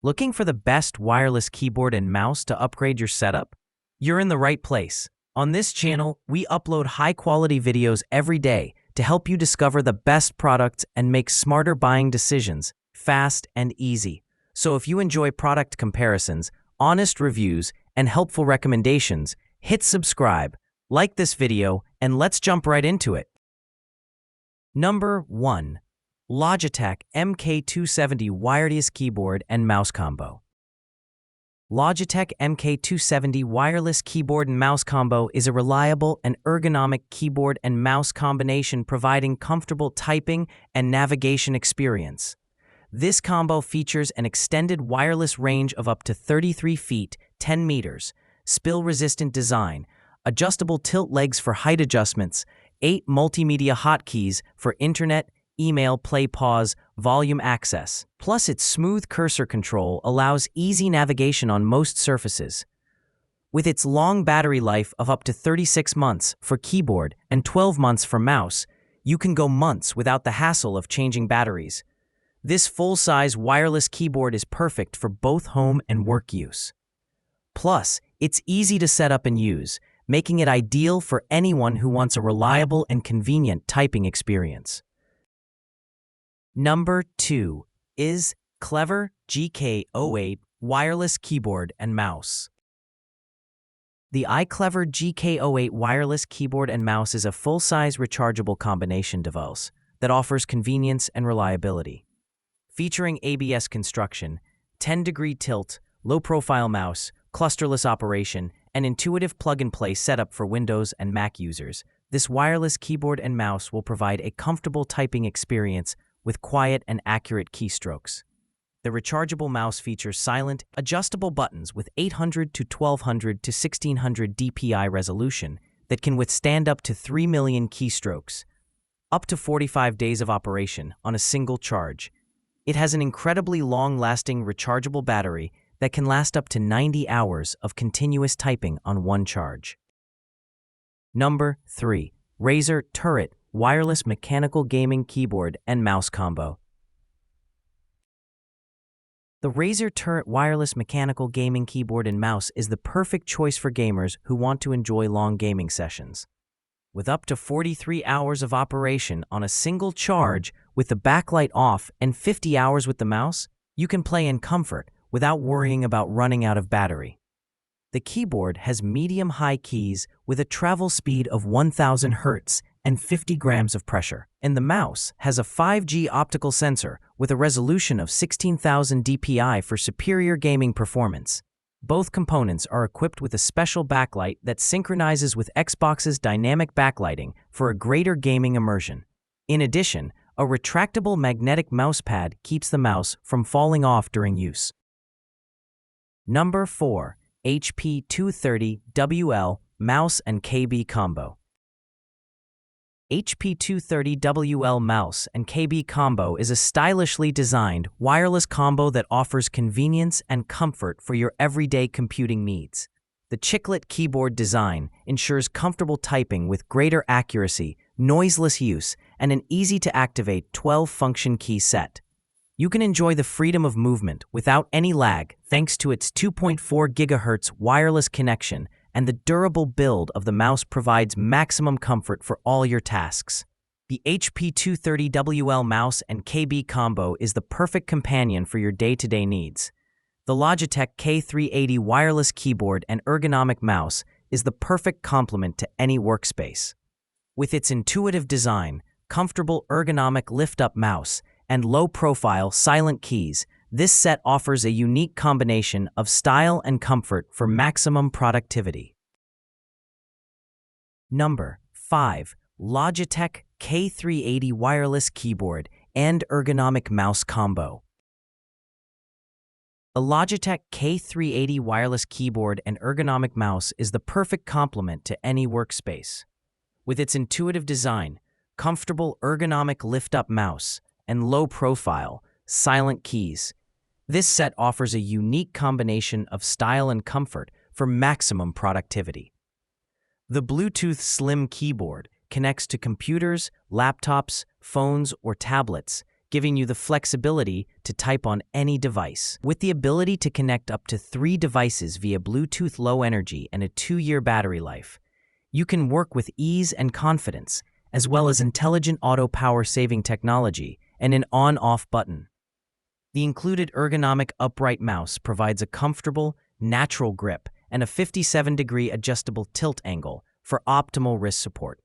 Looking for the best wireless keyboard and mouse to upgrade your setup? You're in the right place. On this channel, we upload high-quality videos every day to help you discover the best products and make smarter buying decisions, fast and easy. So if you enjoy product comparisons, honest reviews, and helpful recommendations, hit subscribe, like this video, and let's jump right into it. Number 1. Logitech MK270 Wireless Keyboard and Mouse Combo. Logitech MK270 Wireless Keyboard and Mouse Combo is a reliable and ergonomic keyboard and mouse combination providing comfortable typing and navigation experience. This combo features an extended wireless range of up to 33 feet, 10 meters, spill-resistant design, adjustable tilt legs for height adjustments, 8 multimedia hotkeys for internet, email, play, pause, volume access. Plus, its smooth cursor control allows easy navigation on most surfaces. With its long battery life of up to 36 months for keyboard and 12 months for mouse, you can go months without the hassle of changing batteries. This full-size wireless keyboard is perfect for both home and work use. Plus, it's easy to set up and use, making it ideal for anyone who wants a reliable and convenient typing experience. Number 2 is iClever GK08 Wireless Keyboard and Mouse. The iClever GK08 Wireless Keyboard and Mouse is a full-size rechargeable combination device that offers convenience and reliability. Featuring ABS construction, 10-degree tilt, low-profile mouse, clusterless operation, and intuitive plug-and-play setup for Windows and Mac users, this wireless keyboard and mouse will provide a comfortable typing experience with quiet and accurate keystrokes. The rechargeable mouse features silent, adjustable buttons with 800 to 1200 to 1600 dpi resolution that can withstand up to 3 million keystrokes, up to 45 days of operation on a single charge. It has an incredibly long-lasting rechargeable battery that can last up to 90 hours of continuous typing on one charge. Number 3. Razer Turret Wireless Mechanical Gaming Keyboard and Mouse Combo. The Razer Turret Wireless Mechanical Gaming Keyboard and Mouse is the perfect choice for gamers who want to enjoy long gaming sessions. With up to 43 hours of operation on a single charge with the backlight off and 50 hours with the mouse, you can play in comfort without worrying about running out of battery. The keyboard has medium-high keys with a travel speed of 1000 Hz and 50 grams of pressure, and the mouse has a 5G optical sensor with a resolution of 16,000 dpi for superior gaming performance. Both components are equipped with a special backlight that synchronizes with Xbox's dynamic backlighting for a greater gaming immersion. In addition, a retractable magnetic mouse pad keeps the mouse from falling off during use. Number 4. HP 230WL Mouse and KB Combo. HP 230WL Mouse and KB Combo is a stylishly designed wireless combo that offers convenience and comfort for your everyday computing needs. The chiclet keyboard design ensures comfortable typing with greater accuracy, noiseless use, and an easy-to-activate 12-function key set. You can enjoy the freedom of movement without any lag thanks to its 2.4 GHz wireless connection, and the durable build of the mouse provides maximum comfort for all your tasks. The HP 230WL mouse and KB combo is the perfect companion for your day-to-day needs. The Logitech K380 wireless keyboard and ergonomic mouse is the perfect complement to any workspace. With its intuitive design, comfortable ergonomic lift-up mouse, and low-profile silent keys, this set offers a unique combination of style and comfort for maximum productivity. Number 5. Logitech K380 Wireless Keyboard and Ergonomic Mouse Combo. A Logitech K380 wireless keyboard and ergonomic mouse is the perfect complement to any workspace. With its intuitive design, comfortable ergonomic lift-up mouse, and low-profile, silent keys, this set offers a unique combination of style and comfort for maximum productivity. The Bluetooth Slim keyboard connects to computers, laptops, phones, or tablets, giving you the flexibility to type on any device. With the ability to connect up to 3 devices via Bluetooth Low Energy and a 2-year battery life, you can work with ease and confidence, as well as intelligent auto power saving technology and an on-off button. The included ergonomic upright mouse provides a comfortable, natural grip and a 57-degree adjustable tilt angle for optimal wrist support.